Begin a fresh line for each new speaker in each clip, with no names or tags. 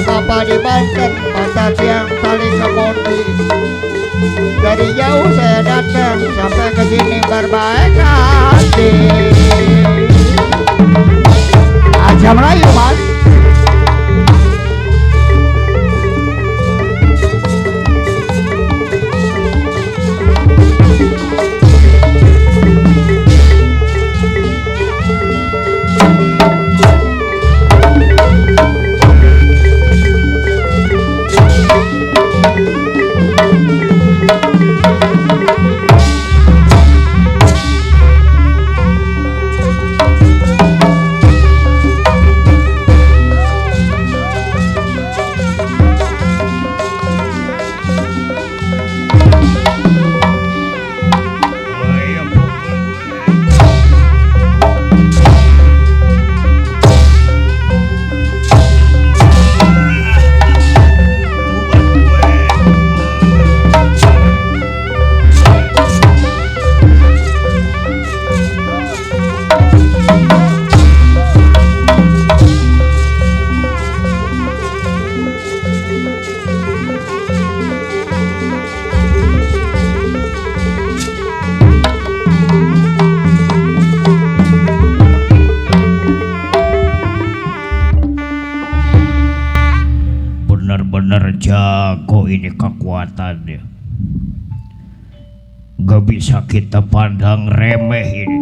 Kapal di Banten, masa siang saling kemundi. Dari jauh saya datang sampai ke sini berbaik hati. Aja Melayu mas.
Bener-bener jago ini kekuatannya. Gak bisa kita pandang remeh ini.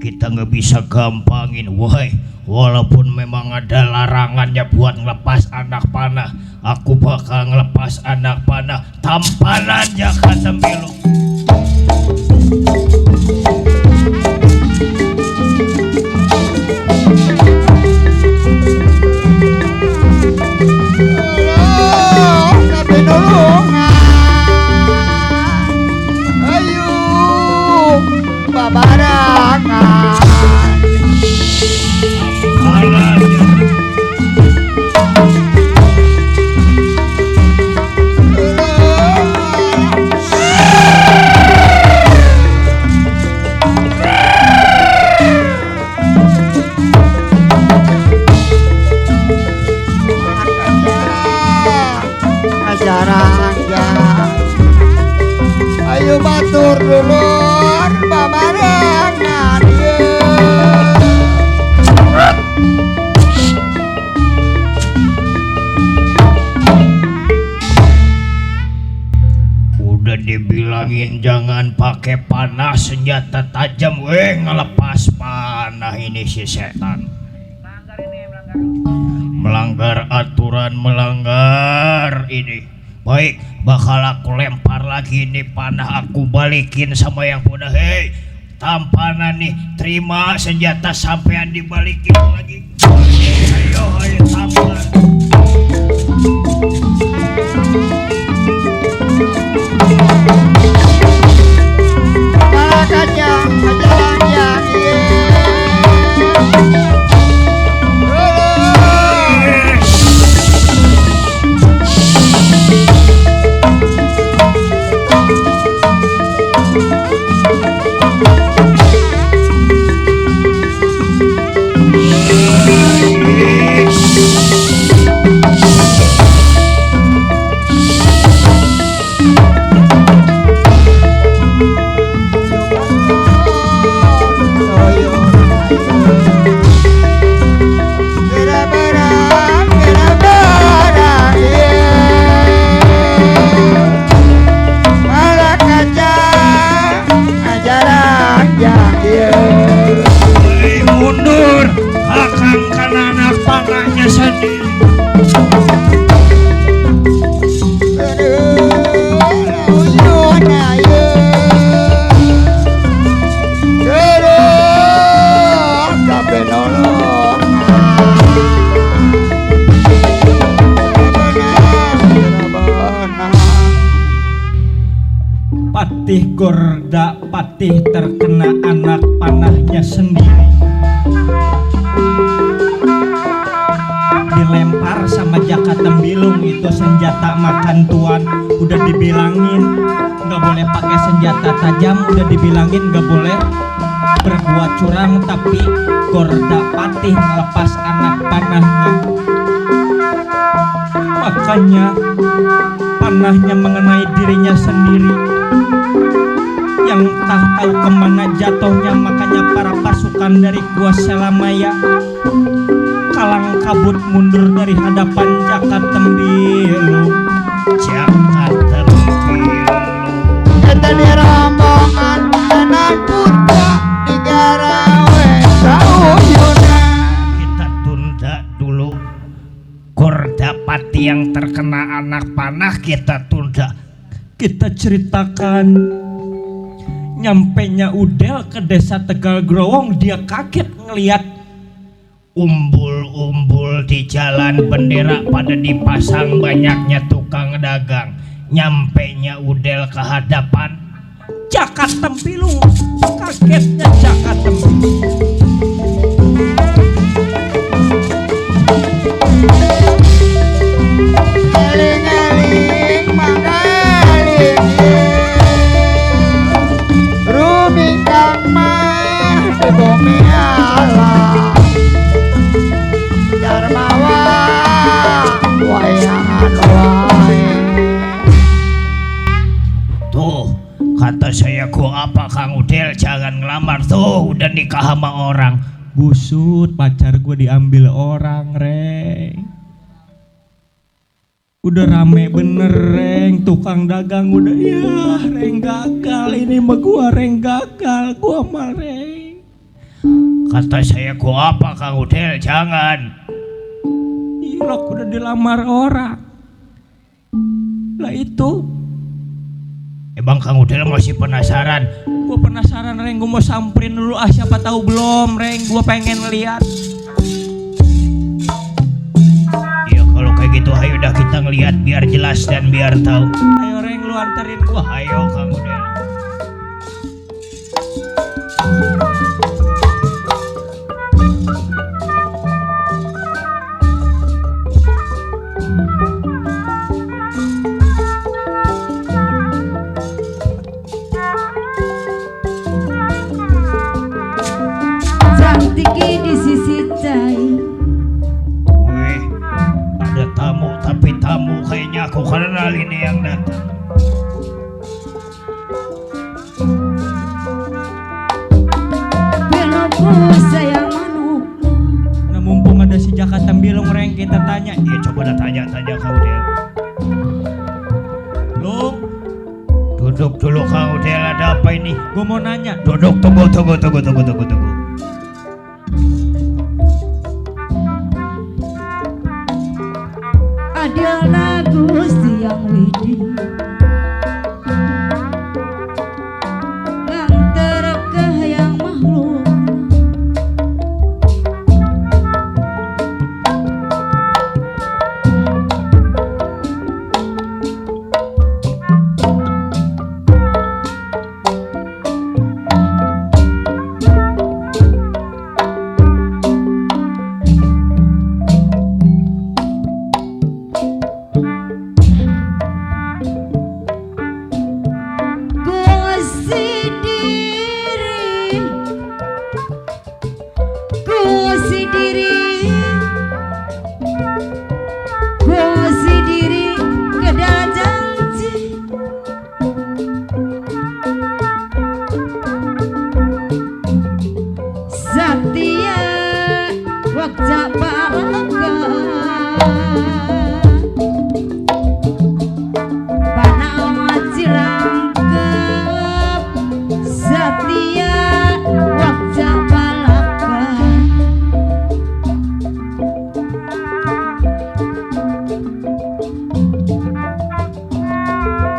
Kita gak bisa gampangin. Woi, walaupun memang ada larangannya buat ngelepas anak panah, aku bakal ngelepas anak panah tampanannya kata Milu.
Barangan ayo batur dulur babarengan
udah dibilangin jangan pakai panah senjata tajam, ngelepas panah ini si setan. Melanggar aturan, melanggar ini. Baik, bakal aku lempar lagi nih panah, aku balikin sama yang punya. Hei, tampanan nih, terima senjata sampean dibalikin lagi. Ayo tampar.
kacang yang
Gorda Patih terkena anak panahnya sendiri, dilempar sama Jaka Tembilung. Itu senjata makan tuan, udah dibilangin nggak boleh pakai senjata tajam, udah dibilangin nggak boleh berbuat curang, tapi Gorda Patih melepas anak panahnya. Makanya panahnya mengenai dirinya sendiri, yang tak tahu kemana jatuhnya. Makanya para pasukan dari Gua Selamaya kalang kabut mundur dari hadapan Jaka Tembilung.
Jaka Tembilung
Eta di rombongan anak kuda digarawe sauyuna.
kita tunda dulu. Gorda Patih yang terkena anak panah kita tunda.
Kita ceritakan nyampenya Udel ke desa Tegal Growong, dia kaget ngeliat
Umbul-umbul di jalan, bendera pada dipasang, banyaknya tukang dagang. Nyampenya Udel ke hadapan
Jaka Tembilung. Kagetnya Jaka Tembilung.
Aling-aling manggaling Rumi kang mah di bumi alam Darmawa wayangan wae.
tuh. Kata saya, gua apa Kang Udel, jangan ngelamar tuh, udah nikah sama orang.
Busut, pacar gue diambil orang, Reng. Udah rame bener, Reng. Tukang dagang udah, ya Reng gagal. Ini mah gua Reng gagal, gua mah Reng.
Kata saya, gua apa Kang Udel, jangan.
Ilok udah dilamar orang. Lah itu,
Emang Kang Udel masih penasaran?
gua penasaran, Reng. Gua mau samperin dulu, siapa tahu belum, Reng. Gua pengen lihat.
Ya kalau kayak gitu, ayo dah kita ngelihat biar jelas dan biar tahu.
Ayo, Reng, lu anterin gua.
Ayo Kang Udel.
Cantiki di sisi cai.
Wih, ada tamu, tapi tamu kayaknya aku kenal ini yang datang.
Beloku sayang manuk.
Nah, mumpung ada si Jaka Tembilung, Reng, kita tanya.
Ya coba dah tanya-tanya Kang Udel.
Lu,
Duduk dulu Kang Udel, ada apa ini?
gua mau nanya.
Duduk, tunggu.
Adiana Gusti yang widi. Nganter ke yang makhluk. Kusi diri kedal janji. Satya wakja bangga. Panama Cilangkap Satya wakja balaka.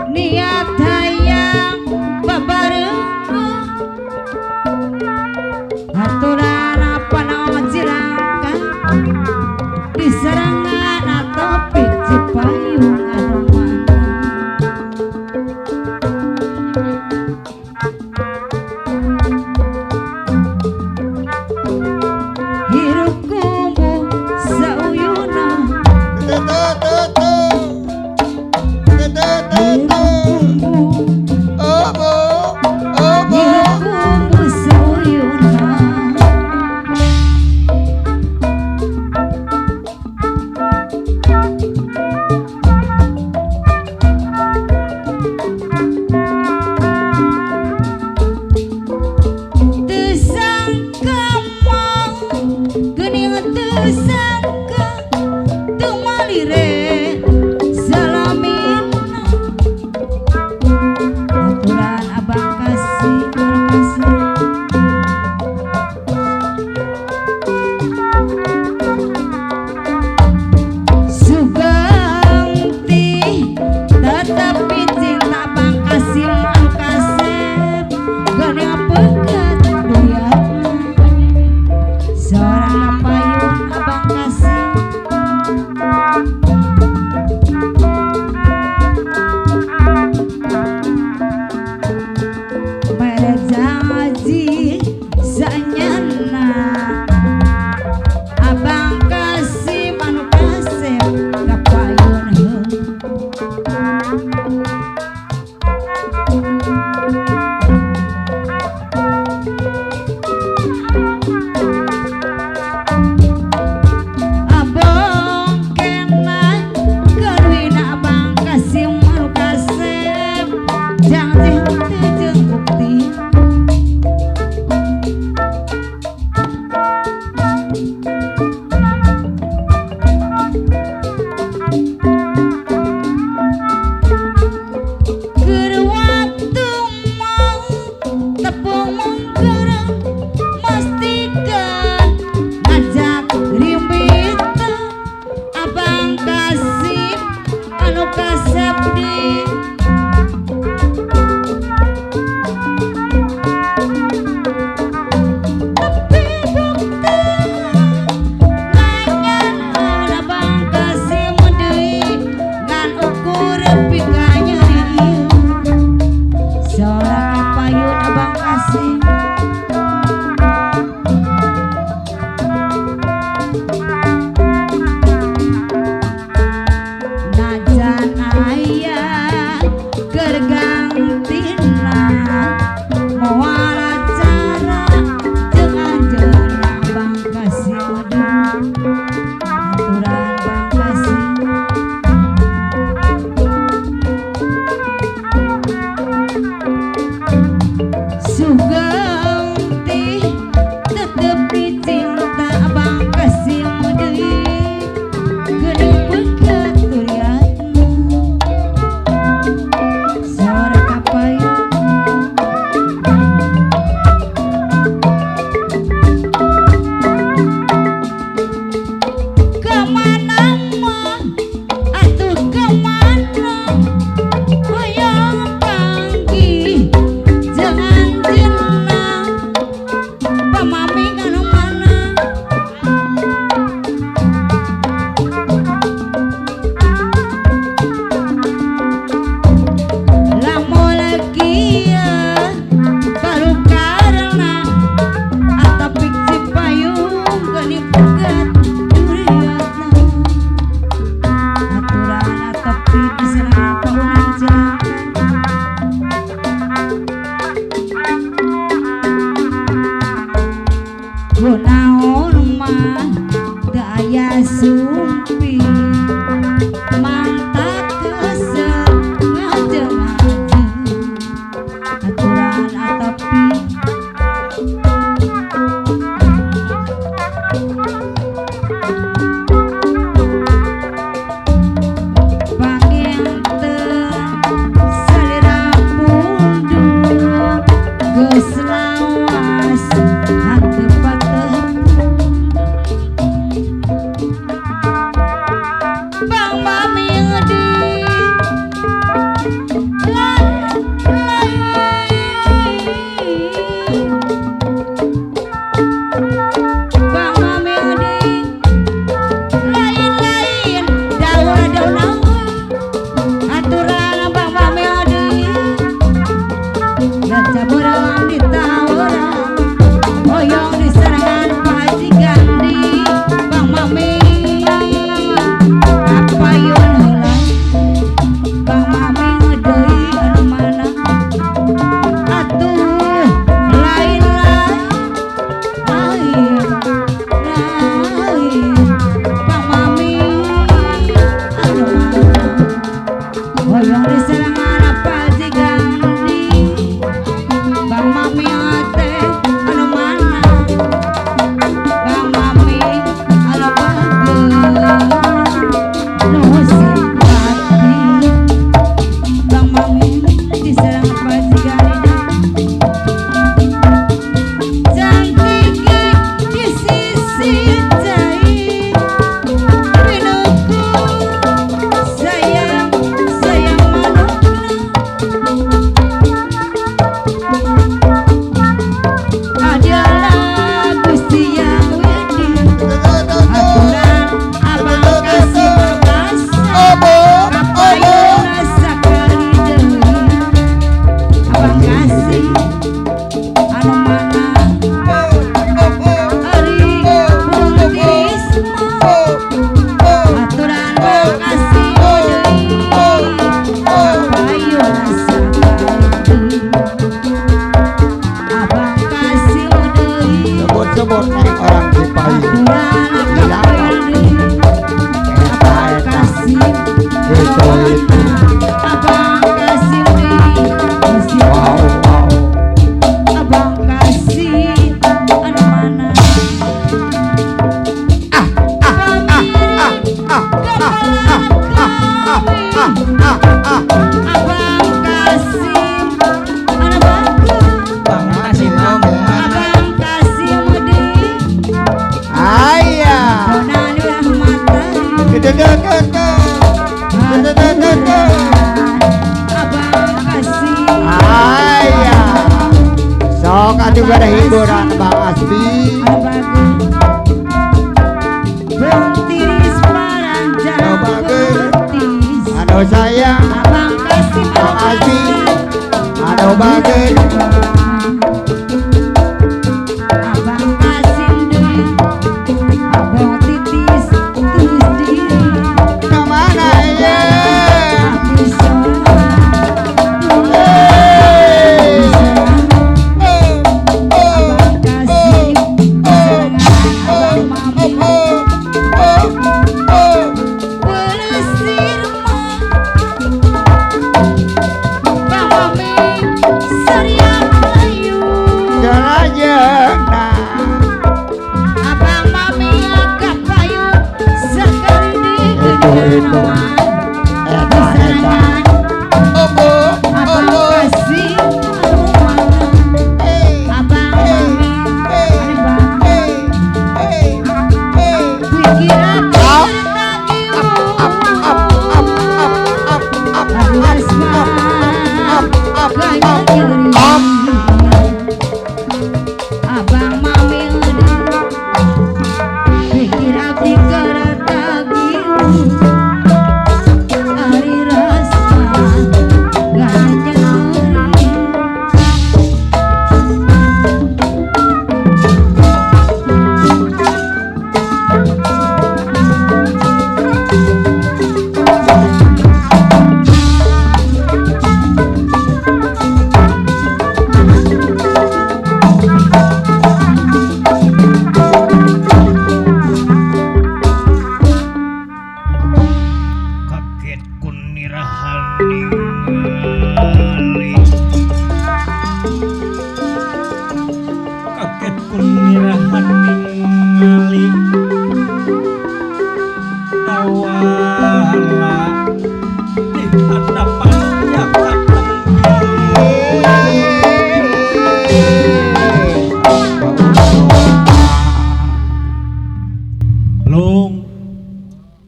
Niat hayang babarengku aturan apa nama Cilangkap diserangan atau Cipayung anu mana. Sanajan aya gergantina moal acara jeung anjeunna Bang Kasim aturan Bang Kasim Sugeng teh tetep dicinta Bang Kasim deui geuning beungeut turiatna sore kapayun kemana mah atuh kemana hoyong panggih jeung anjeunna pamami anu mana lamun kieu baru karena atapik Cipayung geuning beungeut turiatna aturan atapi diserangan paunan Cilangkap kunaon mah teu aya sumpi mantak keuseup ngajeng-ngajeng aturan atapi pangenteng salira pundung geus lawas hanteu pateuh Bang Mami ngedi Bang Mami ngedi lain-lain daun-daun aturan Bang Mami ngedi dan caburan ditawuran hoyong diserangan Pak Haji Gandhi Bang Mami kapayun heula Bang Mami ngedeui anu mana atuh lain-lain Bang Mami anu mana hoyong diserangan Pak Haji Gandhi Bang Mami teh anu mana Bang Mami anu bageus nu simpati Bang Mami diserang Pak Haji Gandhi cantik di sisi jahit pinuku sayang sayang manukna adalah Gusti yang wedi aturan Abang Kasim Perkasa kapayun sakali deui Abang Kasim anu mana ari puntismo aturan Bang Kasim deui kapayun sakali Abang Kasim deui
Sebut-sebut nih orang Cipayung.
aturan kapayun deui Abang Kasim
Itu.
Abang Kasim deui Gusti
Wow, wow.
Abang Kasim anu mana Abang Kasim anu bagus
Bang Kasim ngomong
Abang Kasim deui
Ayah.
Donani Rahmatari Abang Kasim
Ayah. Sok atuh ada hiburan Bang Asbi.
anu bagus Beuntiris paranjang
Anu bagus.
beuntis
Anu sayang
Abang Kasim
Bang Asbi. Anu bagus.
Abang Kasim deui abang titis terus diri
Kemana ya?
Diserangan
Obo,
Abang
obo.
kasih malam Abang mami Ari bang Pikiran Aduh asma Kaya nyeri Abang mami Pikir abdi keratagi Ari rasa Gaya nyeri
kaget kunirahan ningali
Kaget kunirahan ningali Dawala di hadapan jaka tembiling.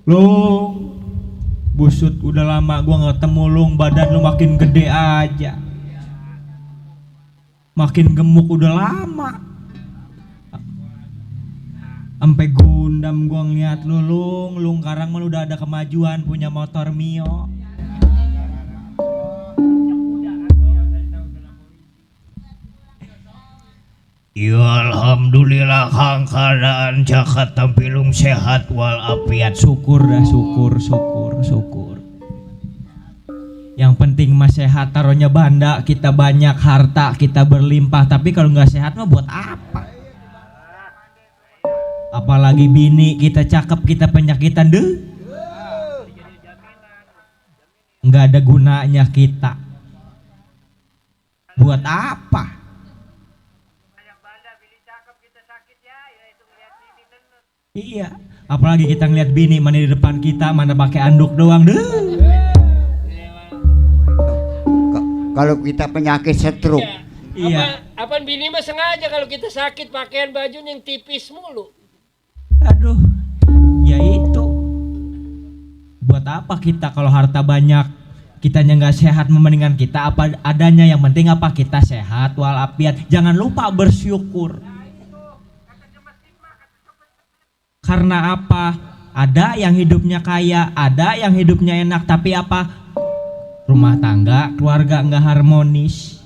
Lung busut udah lama gua nggak ketemu Lung, badan lu makin gede aja, makin gemuk udah lama, sampai gundam gua ngeliat lu Lung karang mah lu udah ada kemajuan, punya motor Mio.
Ya alhamdulillah Kang keadaan jaka tampilung sehat walafiat.
Syukur dah, syukur. Yang penting mah sehat, taruhnya banda, kita banyak harta, kita berlimpah. Tapi kalau nggak sehat mah buat apa? Apalagi bini kita cakep, kita penyakitan deh. Nggak ada gunanya kita. Buat apa? Iya, apalagi kita ngeliat bini mana di depan kita, mana pakai anduk doang deh.
Kalau kita penyakit stroke,
Iya.
Apaan bini mah sengaja kalau kita sakit pakaian baju yang tipis mulu.
Aduh, ya itu. Buat apa kita kalau harta banyak, kitanya nggak sehat, mendingan kita apa adanya. Yang penting apa, kita sehat walafiat. Jangan lupa bersyukur. Karena apa? Ada yang hidupnya kaya, ada yang hidupnya enak, tapi apa? Rumah tangga, keluarga nggak harmonis.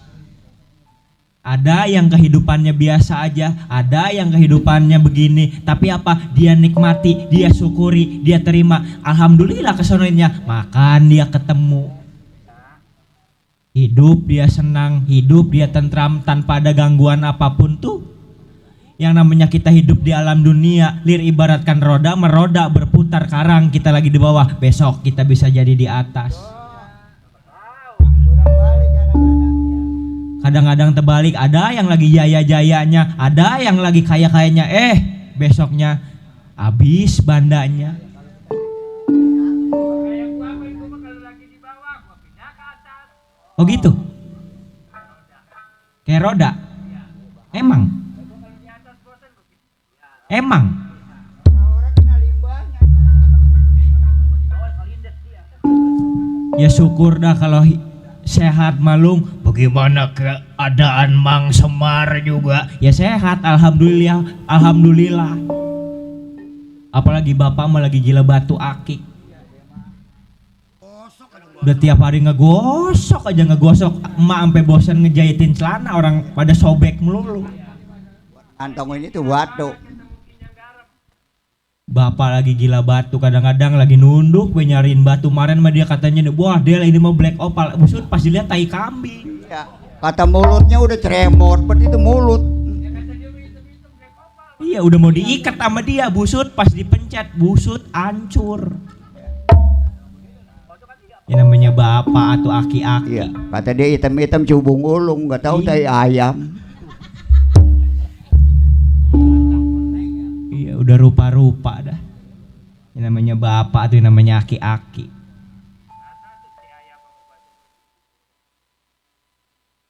Ada yang kehidupannya biasa aja, ada yang kehidupannya begini, tapi apa? Dia nikmati, dia syukuri, dia terima. Alhamdulillah kesononya, makan dia ketemu. Hidup dia senang, hidup dia tentram tanpa ada gangguan apapun tuh. Yang namanya kita hidup di alam dunia, lir ibaratkan roda meroda berputar, karang kita lagi di bawah, besok kita bisa jadi di atas. Kadang-kadang terbalik, ada yang lagi jaya-jayanya, ada yang lagi kaya-kayanya, besoknya habis bandanya. Oh gitu? Kayak roda? Emang? Ya syukur dah kalau sehat malung.
Bagaimana keadaan Mang Semar juga?
Ya sehat, alhamdulillah. Apalagi bapak mah lagi gila batu akik. Udah tiap hari ngegosok. Emak sampai bosan ngejahitin celana, orang pada sobek melulu.
kantong ini tuh batu.
Bapak lagi gila batu, kadang-kadang lagi nunduk nyariin batu. Kemarin mah dia katanya, wah Del ini mau black opal. Busut pas dilihat tai kambing.
Ya, kata mulutnya udah tremor, seperti itu mulut.
Iya udah mau diikat sama dia, busut pas dipencet, busut hancur. Ini namanya bapak atau aki-aki.
Iya, kata dia hitam-hitam cubung ulung, nggak tahu tai ayam.
Iya udah rupa-rupa dah. Yang namanya bapak tuh yang namanya aki-aki.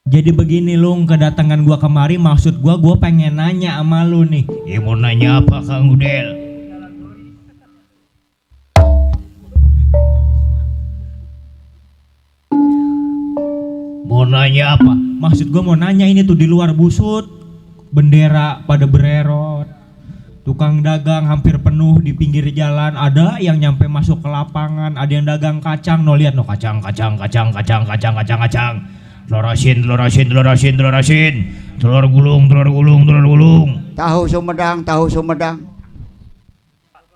Jadi begini Lung, kedatangan gua kemari maksud gua pengen nanya sama lu nih.
Ya mau nanya apa Kang Udel? Mau nanya apa?
Maksud gua mau nanya ini tuh di luar Busut bendera pada bererot. Tukang dagang hampir penuh di pinggir jalan, ada yang nyampe masuk ke lapangan, ada yang dagang kacang, no lihat no kacang. Telur asin, telur gulung.
Tahu Sumedang.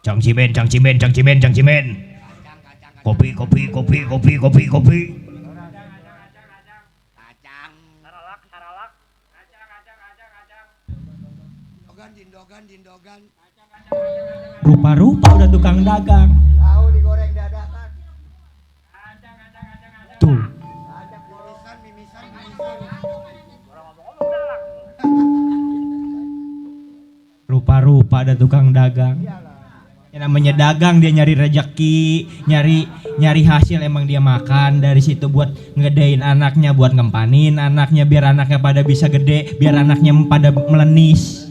Cangcimen. Kopi.
Jindogan.
Rupa-rupa udah tukang dagang.
Tahu digoreng dadakan.
Tuh,
Mimisan.
rupa-rupa ada tukang dagang. Yang namanya dagang dia nyari rezeki, nyari hasil, emang dia makan dari situ buat ngedein anaknya, buat ngempanin anaknya biar anaknya pada bisa gede, biar anaknya pada melenis.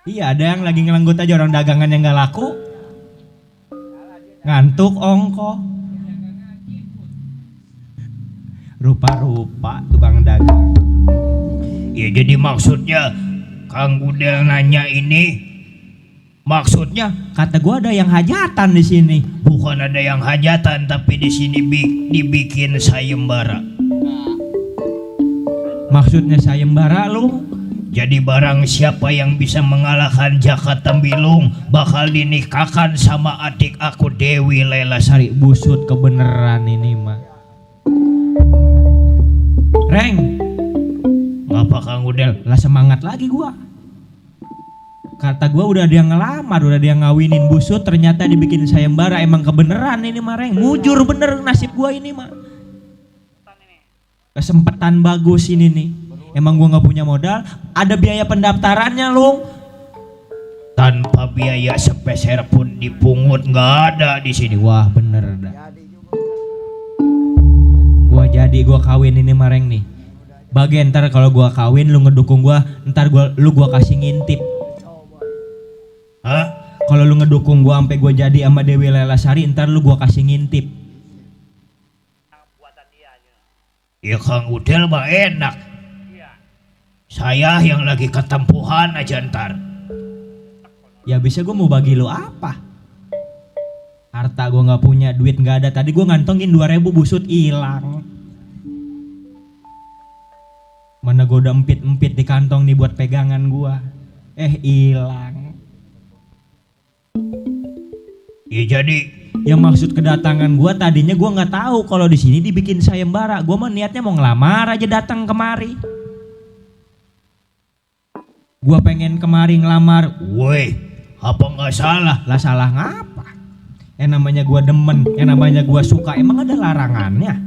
Iya, ada yang lagi ngelenggut aja orang dagangan yang gak laku. Ngantuk ongko. Rupa-rupa tukang dagang.
Ya jadi maksudnya Kang Udel nanya ini, maksudnya
Kata gua ada yang hajatan di sini.
bukan ada yang hajatan tapi di sini dibikin sayembara.
Maksudnya sayembara lu?
Jadi barang siapa yang bisa mengalahkan Jaka Tembilung bakal dinikahkan sama adik aku Dewi Lelasari.
Busut kebeneran ini mah. Reng,
Ngapa Kang Udel?
lah semangat lagi gua. Kata gua udah ada yang ngelamar, udah ada yang ngawinin Busut, ternyata dibikin sayembara. Emang kebeneran ini mah Reng, mujur bener nasib gua ini mah. Kesempatan bagus ini nih. Emang gua nggak punya modal, ada biaya pendaftarannya Lung.
Tanpa biaya sepeser pun dipungut, nggak ada di sini.
Wah bener dah. Gua kawin ini Mareng nih. Bagian ntar kalau gua kawin lu ngedukung gua, ntar lu gua kasih ngintip.
Hah?
Kalau lu ngedukung gua sampai gua jadi sama Dewi Lelasari, ntar lu gua kasih ngintip.
Ya Kang Udel mah enak. Saya yang lagi ketempuhan aja ntar.
Ya bisa gua mau bagi lu apa? Harta gua nggak punya, duit nggak ada. Tadi gua ngantongin 2.000 Busut hilang. Mana gua udah empit di kantong nih buat pegangan gua. Hilang.
Ya jadi
Yang maksud kedatangan gua tadinya gua nggak tahu kalau di sini dibikin sayembara. Gua mah niatnya mau ngelamar aja datang kemari. Gua pengen kemari ngelamar.
woi, apa nggak salah?
Lah salah ngapa? Yang namanya gua demen, yang namanya gua suka, emang ada larangannya?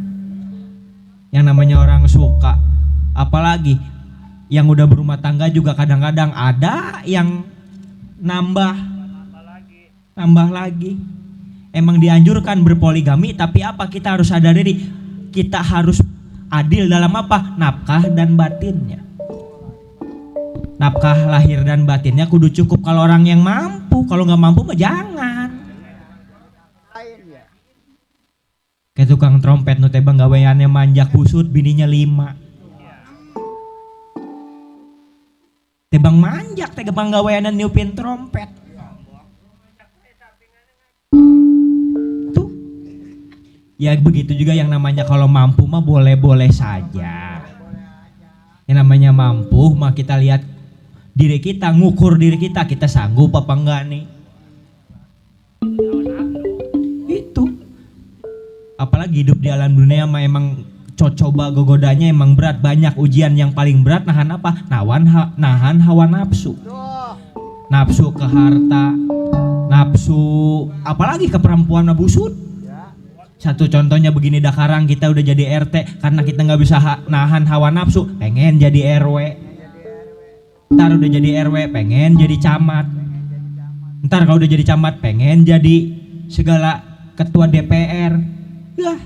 Yang namanya orang suka, apalagi yang udah berumah tangga juga kadang-kadang ada yang nambah lagi. Emang dianjurkan berpoligami, tapi apa kita harus sadar diri, kita harus adil dalam apa? Nafkah dan batinnya. Nafkah lahir dan batinnya kudu cukup kalau orang yang mampu. Kalau nggak mampu mah jangan. Kayak tukang trompet nu teh bang gaweannya manjak Busut, bininya 5. Tebang manjak teh bang gaweanan niupin trompet. Tuh. Ya begitu juga yang namanya kalau mampu mah boleh-boleh saja. Yang namanya mampu mah kita lihat diri kita, ngukur diri kita sanggup apa enggak nih. Itu. Apalagi hidup di alam dunia mah emang coba gogodanya emang berat, banyak ujian. Yang paling berat nahan apa? Nahan hawa nafsu. Nafsu ke harta, nafsu apalagi ke perempuan Busut. Satu contohnya begini, dakarang kita udah jadi RT karena kita nggak bisa nahan hawa nafsu, pengen jadi RW. Ntar udah jadi RW pengen jadi camat. Ntar kalau udah jadi camat pengen jadi segala ketua DPR. Lah,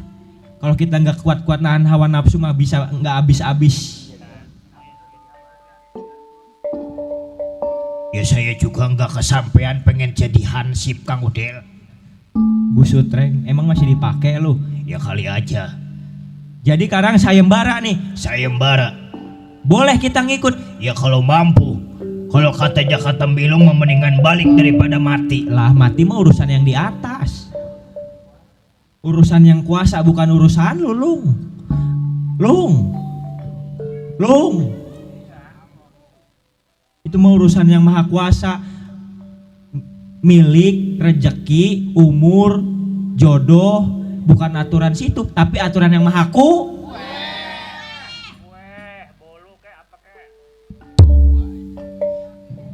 kalau kita nggak kuat-kuat nahan hawa nafsu mah bisa nggak habis-habis.
Ya saya juga nggak kesampean pengen jadi hansip Kang Udel.
Busut reng, emang masih dipakai lu?
Ya kali aja.
Jadi sekarang sayembara nih,
Sayembara.
boleh kita ngikut?
Ya kalau mampu. Kalau kata Jaka Tembilung mah mendingan balik daripada mati.
Lah mati mah urusan yang di atas, urusan yang kuasa, bukan urusan lu, Lung. Itu mah urusan yang maha kuasa. Milik, rejeki, umur, jodoh, bukan aturan situ, tapi aturan yang maha ku.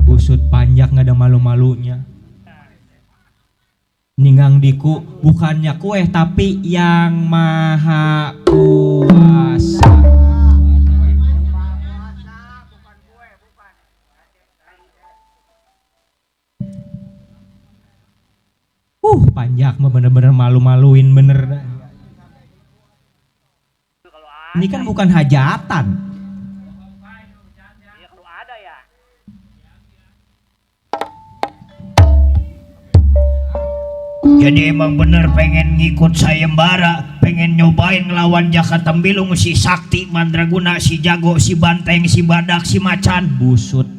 Busut panjang nggak ada malu-malunya. Ningang diku bukannya kue tapi yang maha kuasa. Panjang mah bener-bener malu-maluin bener. Ini kan bukan hajatan.
Jadi emang bener pengen ngikut sayembara, pengen nyobain ngelawan Jaka Tembilung, si Sakti, Mandraguna, si Jago, si Banteng, si Badak, si Macan.
Busut.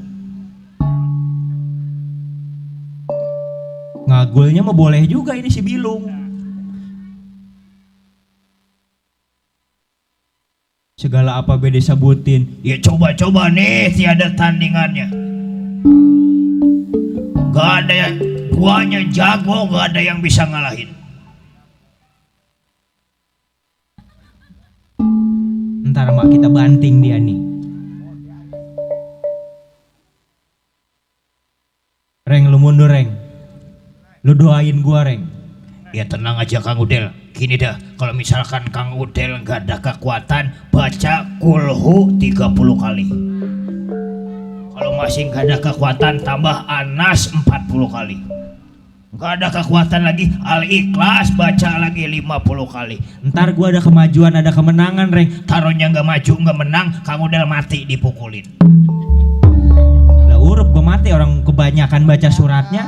Ngagulnya mah boleh juga ini si Bilung. Segala apa beda sebutin.
Ya coba-coba nih, tiada tandingannya. Gak ada yang guanya jago, gak ada yang bisa ngalahin.
Ntar mak kita banting dia nih. Reng lu mundur reng. Lu doain gua reng.
Ya tenang aja Kang Udel. Gini dah, kalau misalkan Kang Udel gak ada kekuatan, baca kulhu 30 kali. Kalau masih gak ada kekuatan, tambah Anas 40 kali. Gak ada kekuatan lagi, Al-Ikhlas baca lagi 50 kali.
Ntar gua ada kemajuan, ada kemenangan reng.
Taruhnya gak maju, gak menang, Kang Udel mati dipukulin.
Lah urup gua mati, orang kebanyakan baca suratnya.